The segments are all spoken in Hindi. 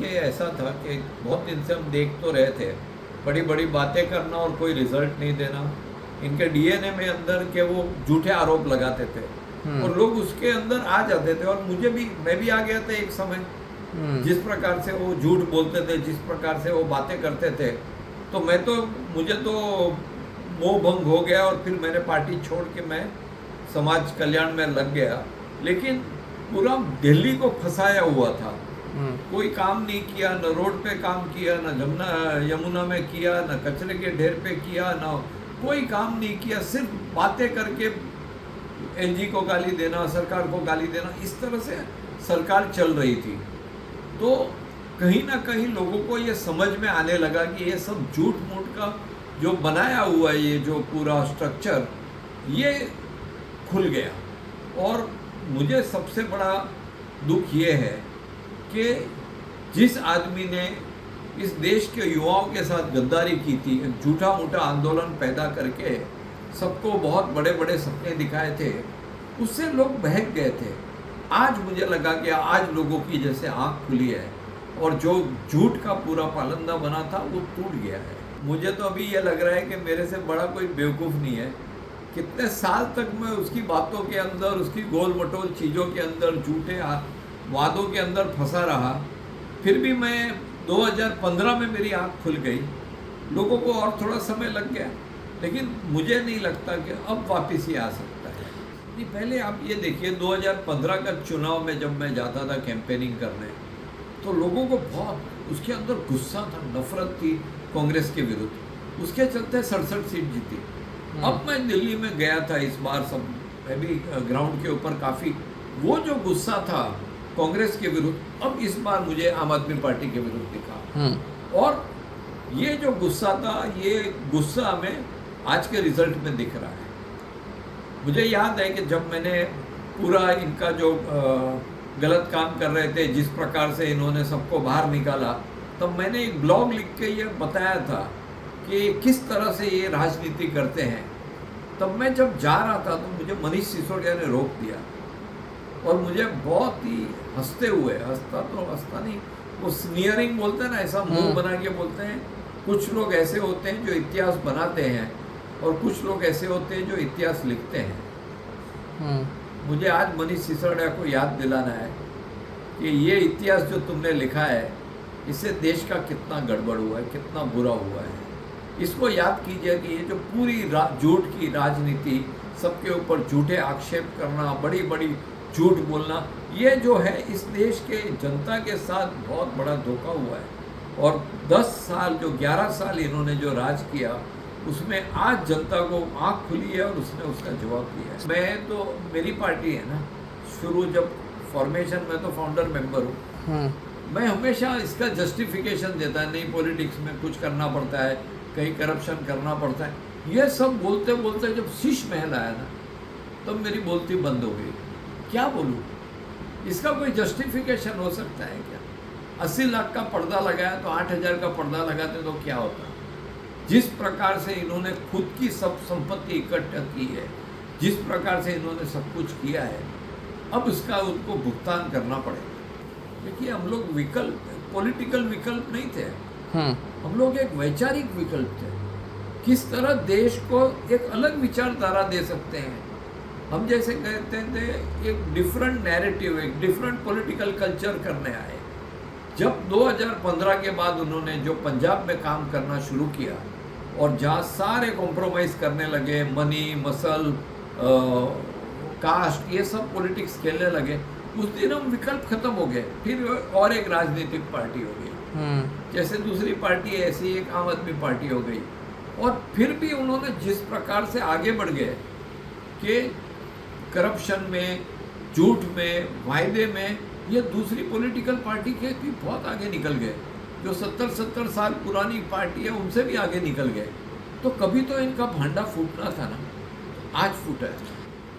कि ऐसा था कि बहुत दिन से हम देख तो रहे थे, बड़ी बड़ी बातें करना और कोई रिजल्ट नहीं देना। इनके डीएनए में अंदर के वो झूठे आरोप लगाते थे और लोग उसके अंदर आ जाते थे, और मैं भी आ गया था एक समय। जिस प्रकार से वो झूठ बोलते थे, जिस प्रकार से वो बातें करते थे, तो मुझे तो मोह भंग हो गया और फिर मैंने पार्टी छोड़ के मैं समाज कल्याण में लग गया। लेकिन पूरा दिल्ली को फंसाया हुआ था, कोई काम नहीं किया, न रोड पे काम किया, न यमुना में किया, न कचरे के ढेर पे किया, न कोई काम नहीं किया, सिर्फ बातें करके एलजी को गाली देना, सरकार को गाली देना, इस तरह से सरकार चल रही थी। तो कहीं ना कहीं लोगों को ये समझ में आने लगा कि ये सब झूठ मूठ का जो बनाया हुआ है, ये जो पूरा स्ट्रक्चर, ये खुल गया। और मुझे सबसे बड़ा दुख ये है कि जिस आदमी ने इस देश के युवाओं के साथ गद्दारी की थी, झूठा मूठा आंदोलन पैदा करके सबको बहुत बड़े बड़े सपने दिखाए थे, उससे लोग बहक गए थे। आज मुझे लगा कि आज लोगों की जैसे आँख खुली है और जो झूठ का पूरा पालंदा बना था वो टूट गया है। मुझे तो अभी ये लग रहा है कि मेरे से बड़ा कोई बेवकूफ़ नहीं है। कितने साल तक मैं उसकी बातों के अंदर, उसकी गोल मटोल चीज़ों के अंदर, झूठे वादों के अंदर फंसा रहा। फिर भी मैं 2015 में मेरी आँख खुल गई, लोगों को और थोड़ा समय लग गया, लेकिन मुझे नहीं लगता कि अब वापस ये आ सकता है। नहीं, पहले आप ये देखिए 2015 का चुनाव में जब मैं जाता था कैंपेनिंग करने, तो लोगों को बहुत उसके अंदर गुस्सा था, नफरत थी कांग्रेस के विरुद्ध, उसके चलते 67 सीट जीती। अब मैं दिल्ली में गया था इस बार, सब मैं भी ग्राउंड के ऊपर काफ़ी, वो जो गुस्सा था कांग्रेस के विरुद्ध, अब इस बार मुझे आम आदमी पार्टी के विरुद्ध दिखा। और ये जो गुस्सा था, ये गुस्सा हमें आज के रिजल्ट में दिख रहा है। मुझे याद है कि जब मैंने पूरा इनका जो गलत काम कर रहे थे, जिस प्रकार से इन्होंने सबको बाहर निकाला, तब मैंने एक ब्लॉग लिख के ये बताया था कि किस तरह से ये राजनीति करते हैं। तब मैं जब जा रहा था तो मुझे मनीष सिसोदिया ने रोक दिया और मुझे बहुत ही हंसते हुए, हंसता नहीं, वो स्नीयरिंग बोलते हैं ना, ऐसा मुंह बना के बोलते हैं। कुछ लोग ऐसे होते हैं जो इतिहास बनाते हैं और कुछ लोग ऐसे होते हैं जो इतिहास लिखते हैं। मुझे आज मनीष सिसोदिया को याद दिलाना है कि ये इतिहास जो तुमने लिखा है, इससे देश का कितना गड़बड़ हुआ है, कितना बुरा हुआ है। इसको याद कीजिए कि ये जो पूरी झूठ की राजनीति, सबके ऊपर झूठे आक्षेप करना, बड़ी बड़ी झूठ बोलना, ये जो है इस देश के जनता के साथ बहुत बड़ा धोखा हुआ है। और 10 साल, जो 11 साल इन्होंने जो राज किया, उसमें आज जनता को आँख खुली है और उसने उसका जवाब दिया है। मैं तो, मेरी पार्टी है ना, शुरू जब फॉर्मेशन में तो फाउंडर मेंबर हूँ, मैं हमेशा इसका जस्टिफिकेशन देता है, नहीं पॉलिटिक्स में कुछ करना पड़ता है, कहीं करप्शन करना पड़ता है। ये सब बोलते बोलते जब शीश महल आया ना, तब मेरी बोलती बंद हो गई। क्या बोलूँ, इसका कोई जस्टिफिकेशन हो सकता है क्या? 80 लाख का पर्दा लगाया तो 8,000 का पर्दा लगाते तो क्या होता? जिस प्रकार से इन्होंने खुद की सब संपत्ति इकट्ठा की है, जिस प्रकार से इन्होंने सब कुछ किया है, अब इसका उनको भुगतान करना पड़ेगा। देखिए, हम लोग पॉलिटिकल विकल्प नहीं थे, हम लोग एक वैचारिक विकल्प थे। किस तरह देश को एक अलग विचारधारा दे सकते हैं। हम जैसे कहते थे, एक डिफरेंट नैरेटिव, एक डिफरेंट पॉलिटिकल कल्चर करने आए। जब 2015 के बाद उन्होंने जो पंजाब में काम करना शुरू किया और जहाँ सारे कॉम्प्रोमाइज़ करने लगे, मनी, मसल, कास्ट, ये सब पॉलिटिक्स खेलने लगे, उस दिन हम विकल्प खत्म हो गए। फिर और एक राजनीतिक पार्टी हो गई, जैसे दूसरी पार्टी है ऐसी एक आम आदमी पार्टी हो गई। और फिर भी उन्होंने जिस प्रकार से आगे बढ़ गए कि करप्शन में, झूठ में, वायदे में, ये दूसरी पॉलिटिकल पार्टी के भी बहुत आगे निकल गए। जो 70 साल पुरानी पार्टी है उनसे भी आगे निकल गए। तो कभी तो इनका भांडा फूटना था ना, आज फूटा है।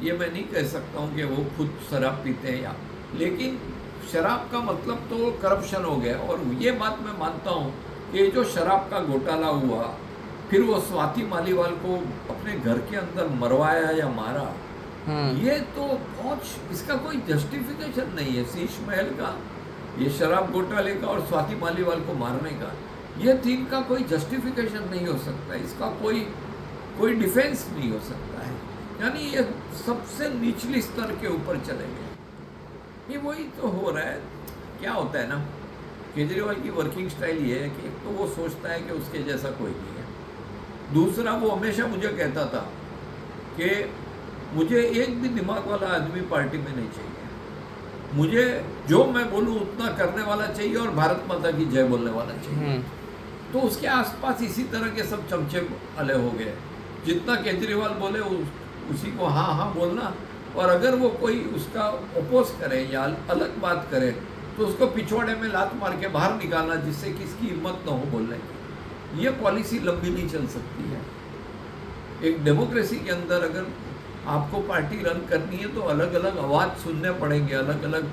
ये मैं नहीं कह सकता हूँ कि वो खुद शराब पीते हैं या, लेकिन शराब का मतलब तो करप्शन हो गया। और ये बात मैं मानता हूँ कि जो शराब का घोटाला हुआ, फिर वो स्वाति मालीवाल को अपने घर के अंदर मरवाया या मारा, ये तो बहुत, इसका कोई जस्टिफिकेशन नहीं है। शीश महल का ये शराब घोटाले का और स्वाति मालीवाल को मारने का, ये तीन का कोई जस्टिफिकेशन नहीं हो सकता, इसका कोई डिफेंस नहीं हो सकता है। यानी ये सबसे निचली स्तर के ऊपर चले गए। ये वही तो हो रहा है। क्या होता है ना, केजरीवाल की वर्किंग स्टाइल ये है कि एक तो वो सोचता है कि उसके जैसा कोई नहीं है, दूसरा वो हमेशा मुझे कहता था कि मुझे एक भी दिमाग वाला आदमी पार्टी में नहीं चाहिए, मुझे जो मैं बोलूँ उतना करने वाला चाहिए और भारत माता की जय बोलने वाला चाहिए। तो उसके आसपास इसी तरह के सब चमचे अले हो गए, जितना केजरीवाल बोले उसी को हाँ हाँ बोलना, और अगर वो कोई उसका ओपोज करे या अलग बात करे तो उसको पिछवाड़े में लात मार के बाहर निकालना, जिससे किसकी हिम्मत न हो बोलने की। ये पॉलिसी लंबी नहीं चल सकती है। एक डेमोक्रेसी के अंदर अगर आपको पार्टी रन करनी है तो अलग अलग आवाज़ सुनने पड़ेंगे, अलग अलग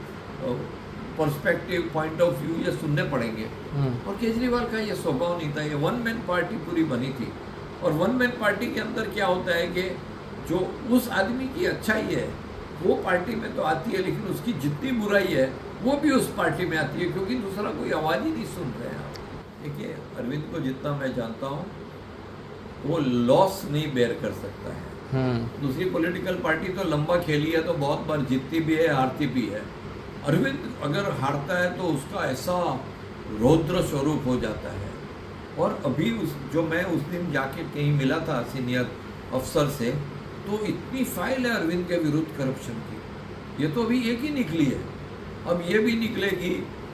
पर्सपेक्टिव, पॉइंट ऑफ व्यू ये सुनने पड़ेंगे। और केजरीवाल का ये स्वभाव नहीं था। ये वन मैन पार्टी पूरी बनी थी, और वन मैन पार्टी के अंदर क्या होता है कि जो उस आदमी की अच्छाई है वो पार्टी में तो आती है, लेकिन उसकी जितनी बुराई है वो भी उस पार्टी में आती है, क्योंकि दूसरा कोई आवाज़ ही नहीं सुन रहे हैं। देखिए, अरविंद को जितना मैं जानता हूँ वो लॉस नहीं बेयर कर सकता है। दूसरी पॉलिटिकल पार्टी तो लंबा खेली है तो बहुत बार जीतती भी है, हारती भी है। अरविंद अगर हारता है तो उसका ऐसा रौद्र स्वरूप हो जाता है। और अभी जो मैं उस दिन जाके कहीं मिला था सीनियर अफसर से, तो इतनी फाइल है अरविंद के विरुद्ध करप्शन की, ये तो अभी एक ही निकली है, अब ये भी निकलेगी।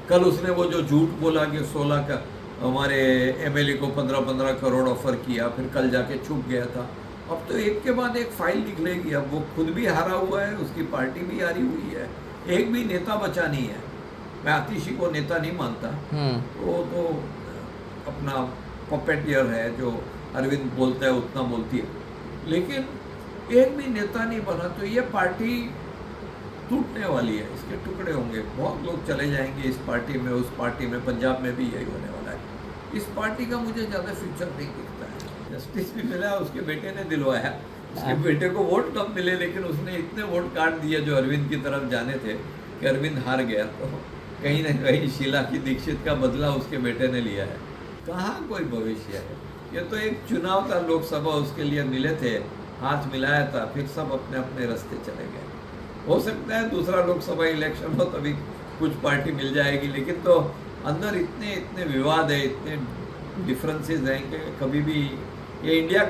कल उसने वो जो झूठ बोला कि 16 का हमारे एमएलए को 15-15 करोड़ ऑफर किया, फिर कल जाके छुप गया था। अब तो एक के बाद एक फाइल निकलेगी। अब वो खुद भी हारा हुआ है, उसकी पार्टी भी हारी हुई है, एक भी नेता बचा नहीं है। मैं आतिशी को नेता नहीं मानता, वो तो अपना पपेटियर है, जो अरविंद बोलता है उतना बोलती है, लेकिन एक भी नेता नहीं बना तो ये पार्टी टूटने वाली है, इसके टुकड़े होंगे, बहुत लोग चले जाएंगे इस पार्टी में, उस पार्टी में, पंजाब में भी यही होने वाला है। इस पार्टी का मुझे ज़्यादा फ्यूचर नहीं दिखता है। जस्टिस भी मिला, उसके बेटे ने दिलवाया, उसके बेटे को वोट कम मिले, लेकिन उसने इतने वोट काट दिए जो अरविंद की तरफ जाने थे कि अरविंद हार गया। तो कहीं ना कहीं शीला की दीक्षित का बदला उसके बेटे ने लिया है। कहाँ कोई भविष्य है, ये तो एक चुनाव था, लोकसभा उसके लिए मिले थे, हाथ मिलाया था, फिर सब अपने अपने रास्ते चले गए। हो सकता है दूसरा लोकसभा इलेक्शन हो तभी कुछ पार्टी मिल जाएगी, लेकिन तो अंदर इतने विवाद है, इतने डिफरेंसेस हैं कि कभी भी ये इंडिया